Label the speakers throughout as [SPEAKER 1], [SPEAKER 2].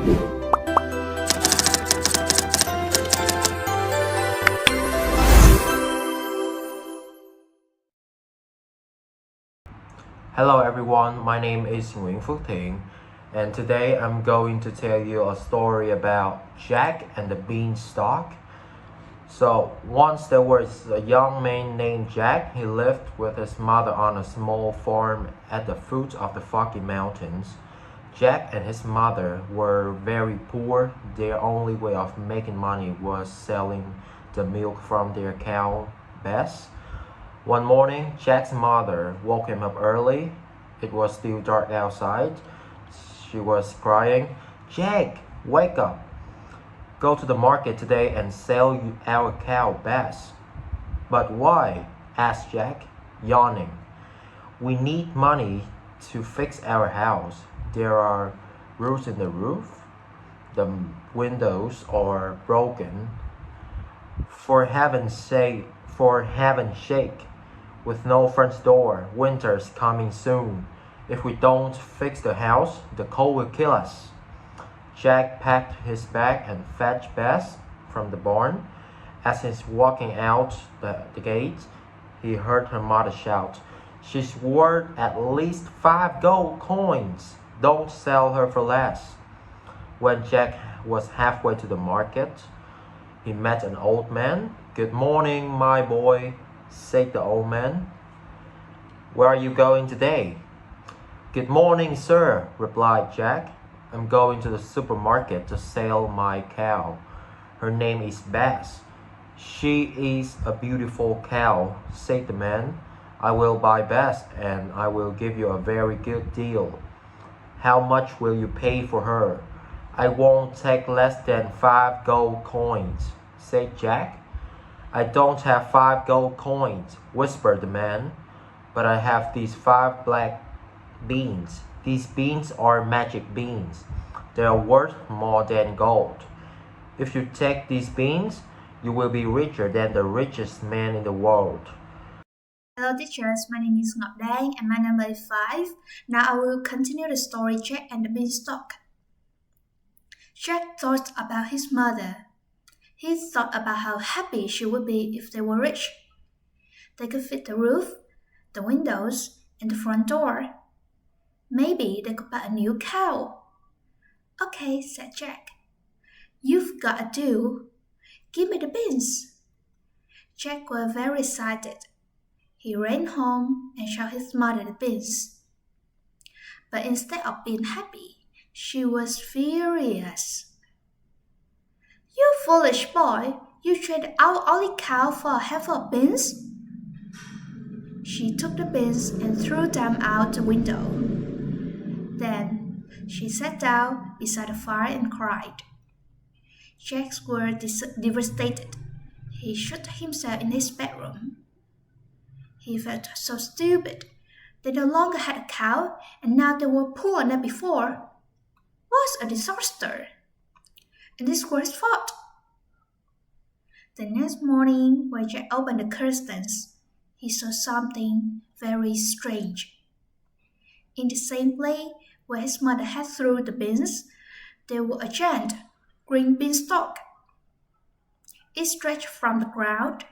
[SPEAKER 1] Hello everyone, my name is Nguyễn Phước Thiện, and today I'm going to tell you a story about Jack and the Beanstalk. So, once there was a young man named Jack. He lived with his mother on a small farm at the foot of the Rocky Mountains. Jack and his mother were very poor. Their only way of making money was selling the milk from their cow, Bess. One morning, Jack's mother woke him up early. It was still dark outside. She was crying, "Jack, wake up. Go to the market today and sell our cow, Bess." "But why?" asked Jack, yawning. "We need money to fix our house. There are roots in the roof. The windows are broken. For heaven's sake, with no front door, winter's coming soon. If we don't fix the house, the cold will kill us." Jack packed his bag and fetched Bess from the barn. As he's walking out the gate, he heard her mother shout, "She's worth at least 5 gold coins. Don't sell her for less." When Jack was halfway to the market, he met an old man. "Good morning, my boy," said the old man. "Where are you going today?" "Good morning, sir," replied Jack. "I'm going to the supermarket to sell my cow. Her name is Bess." "She is a beautiful cow," said the man. "I will buy Bess, and I will give you a very good deal." "How much will you pay for her?" "I won't take less than 5 gold coins," said Jack. "I don't have 5 gold coins," whispered the man, "but I have these 5 black beans. These beans are magic beans. They are worth more than gold. If you take these beans, you will be richer than the richest man in the world."
[SPEAKER 2] Hello teachers, my name is Ngọc Đan and my number is 5. Now I will continue the story Jack and the Beanstalk. Jack thought about his mother. He thought about how happy she would be if they were rich. They could fit the roof, the windows, and the front door. Maybe they could buy a new cow. "Okay," said Jack. "You've got a deal. Give me the beans." Jack was very excited. He ran home and showed his mother the beans. But instead of being happy, she was furious. "You foolish boy! You traded our only cow for a handful of beans?" She took the beans and threw them out the window. Then she sat down beside the fire and cried. Jack was devastated. He shut himself in his bedroom. He felt so stupid. They no longer had a cow, and now they were poorer than before. What a disaster! And this was his fault. The next morning, when Jack opened the curtains, he saw something very strange. In the same place where his mother had thrown the beans, there was a giant green beanstalk. It stretched from the ground,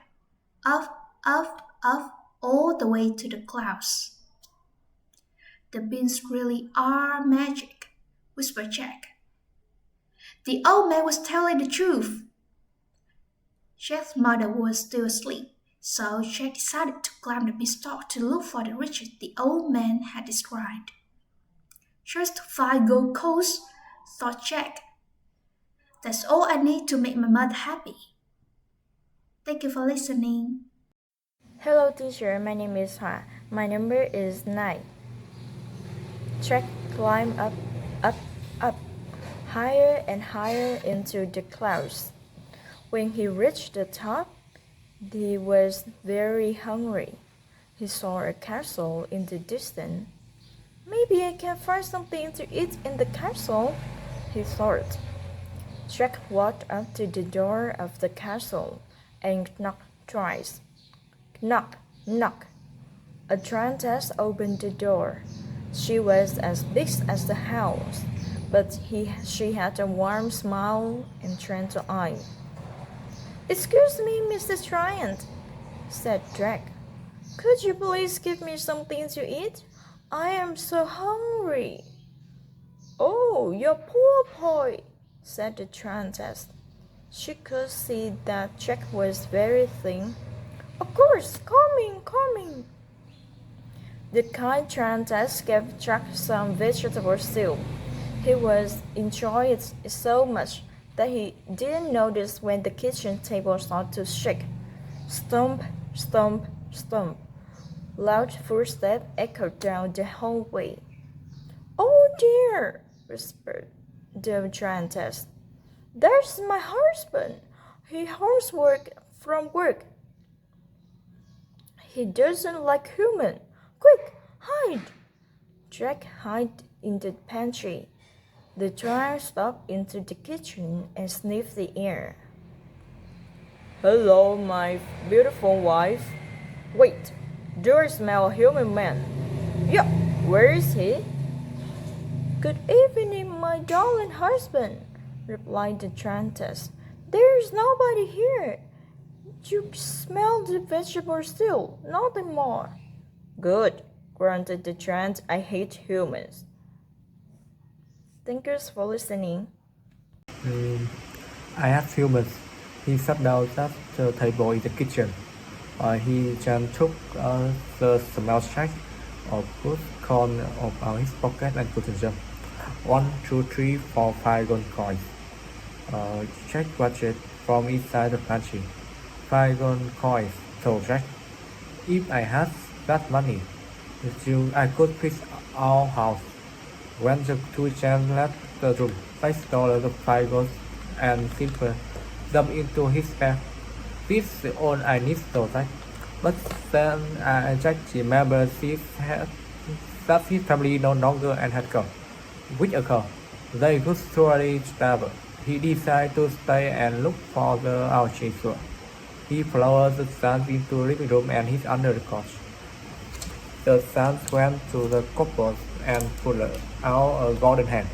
[SPEAKER 2] up, all the way to the clouds. "The beans really are magic," whispered Jack. The old man was telling the truth. Jack's mother was still asleep, so Jack decided to climb the beanstalk to look for the riches the old man had described. "Just 5 gold coins," thought Jack. "That's all I need to make my mother happy." Thank you for listening.
[SPEAKER 3] Hello teacher, my name is Ha. My number is 9. Jack climbed up, higher and higher into the clouds. When he reached the top, he was very hungry. He saw a castle in the distance. "Maybe I can find something to eat in the castle," he thought. Jack walked up to the door of the castle and knocked twice. Knock, knock. A giantess opened the door. She was as big as the house, but she had a warm smile and gentle eye. "Excuse me, Mrs. Giant," said Jack. "Could you please give me something to eat? I am so hungry." "Oh, you poor boy," said the giantess. She could see that Jack was very thin. "Of course, coming, coming." The kind giantess gave Jack some vegetable stew. He was enjoying it so much that he didn't notice when the kitchen table started to shake. Stomp, stomp, stomp. Loud footsteps echoed down the hallway. "Oh dear," whispered the giantess. "There's my husband. He homes from work. He doesn't like human. Quick, hide!" Jack hid in the pantry. The giant stepped into the kitchen and sniffed the air. "Hello, my beautiful wife. Wait, do I smell a human man? Yup, where is he?" "Good evening, my darling husband," replied the giantess. "There's nobody here. You smell the vegetable stew, nothing more." "Good," grunted the giant. "I hate humans." Thank you for listening.
[SPEAKER 1] I have humans. He sat down at the table in the kitchen. He then took the small check or put corn out of his pocket and put in them. 1, 2, 3, 4, 5 gold coins. Jack watched it from inside the pantry. 5 gold coins, told Jack. If I had that money, I could fix our house. When the two gents left the room, they stole the 5 gold and simply dumped into his bag. This is all I need, told Jack. But then Jack remembered that his family no longer had gone. Which occurred, they could surely starve. He decided to stay and look for the outshore. He followed the sons into the living room and hid under the couch. The sons went to the cupboard and pulled out a golden hand.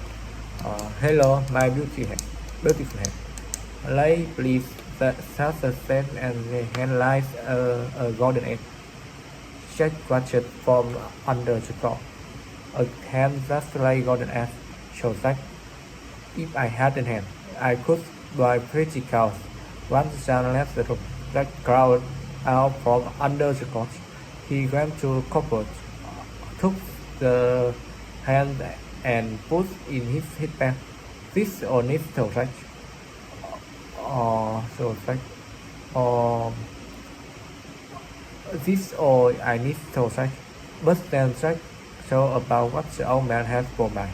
[SPEAKER 1] "Hello, my beautiful hand. Lay, please." Such the same and the hand lies a golden egg. Jack watched from under the cloth. A hand just like golden egg, showed Jack. If I had a hand, I could buy pretty cows. Once John left the room, Jack crawled out from under the couch. He went to the cupboard, took the hand and put in his bag. This all needs to Jack. This all I need to Jack. But then Jack thought about what the old man had for me.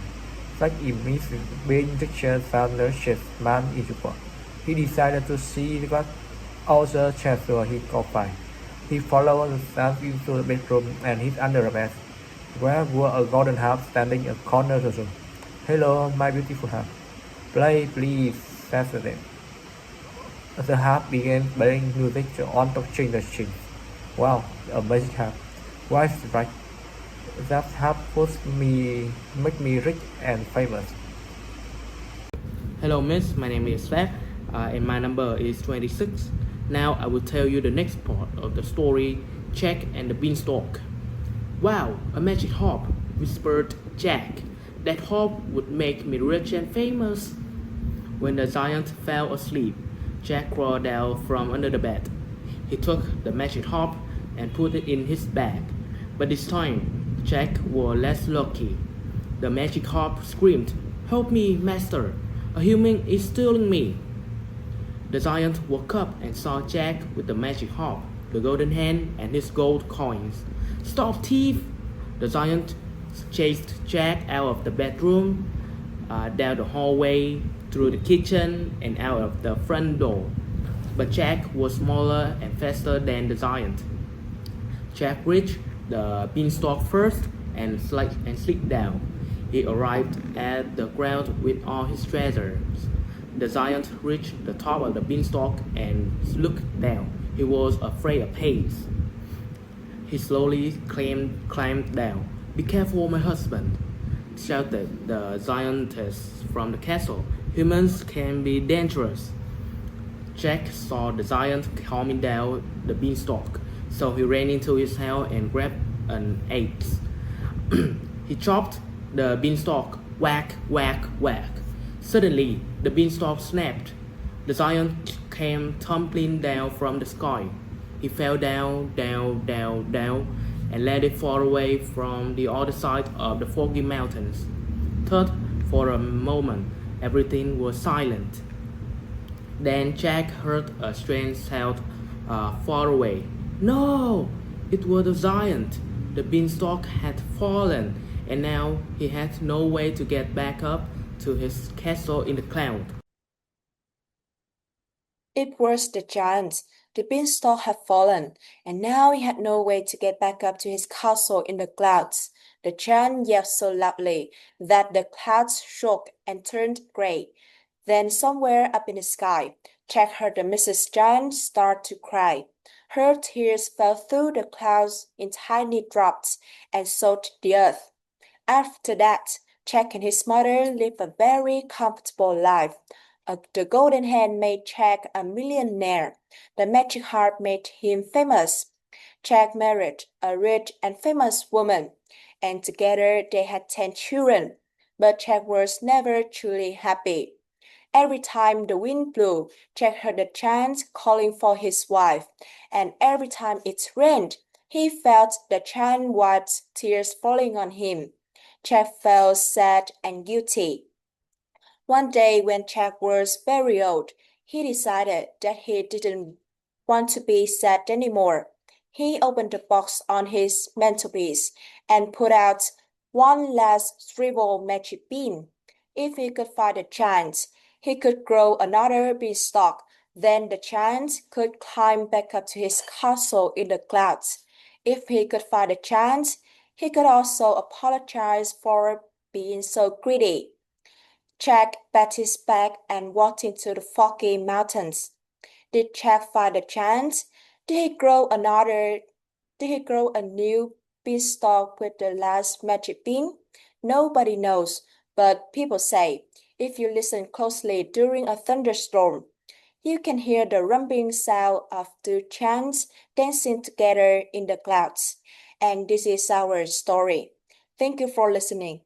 [SPEAKER 1] Jack immediately being pictured some delicious man in the world. He decided to see what other treasure he could find. He followed the sons into the bedroom and hid under the bed, where were a golden harp standing in a corner of the room. "Hello, my beautiful harp. Play, please," said the name. The harp began playing music on touching the strings. "Wow, amazing harp. Why is it right? That harp would make me rich and famous."
[SPEAKER 4] Hello, miss. My name is Fab, and my number is 26. Now I will tell you the next part of the story, Jack and the Beanstalk. "Wow, a magic harp," whispered Jack. "That harp would make me rich and famous." When the giant fell asleep, Jack crawled out from under the bed. He took the magic harp and put it in his bag. But this time, Jack was less lucky. The magic harp screamed, "Help me, master! A human is stealing me!" The giant woke up and saw Jack with the magic harp, the golden hand, and his gold coins. "Stop, thief!" The giant chased Jack out of the bedroom, down the hallway, through the kitchen, and out of the front door. But Jack was smaller and faster than the giant. Jack reached the beanstalk first and slid down. He arrived at the ground with all his treasures. The giant reached the top of the beanstalk and looked down. He was afraid of heights. He slowly climbed down. "Be careful, my husband," shouted the giantess from the castle. "Humans can be dangerous." Jack saw the giant coming down the beanstalk, so he ran into his house and grabbed an axe. He chopped the beanstalk, whack, whack, whack. Suddenly, the beanstalk snapped. The giant came tumbling down from the sky. He fell down, down, down, down, and landed far away from the other side of the foggy mountains. Third, for a moment, everything was silent. Then Jack heard a strange sound far away. No! It was a giant. The beanstalk had fallen, and now he had no way to get back up to his castle in the cloud.
[SPEAKER 5] It was the giant. The beanstalk had fallen, and now he had no way to get back up to his castle in the clouds. The giant yelled so loudly that the clouds shook and turned gray. Then somewhere up in the sky, Jack heard the Mrs. Giant start to cry. Her tears fell through the clouds in tiny drops and soaked the earth. After that, Jack and his mother lived a very comfortable life. The golden hen made Jack a millionaire. The magic harp made him famous. Jack married a rich and famous woman, and together they had 10 children. But Jack was never truly happy. Every time the wind blew, Jack heard the giant calling for his wife, and every time it rained, he felt the giant wiped tears falling on him. Jack felt sad and guilty. One day, when Jack was very old, he decided that he didn't want to be sad anymore. He opened the box on his mantelpiece and put out one last shriveled magic bean. If he could find the giant, he could grow another beanstalk. Then the giant could climb back up to his castle in the clouds. If he could find the giant, he could also apologize for being so greedy. Jack pat his back and walked into the foggy mountains. Did Jack find the giant? Did he grow another? Did he grow a new beanstalk with the last magic bean? Nobody knows, but people say if you listen closely during a thunderstorm, you can hear the rumbling sound of two giants dancing together in the clouds. And this is our story. Thank you for listening.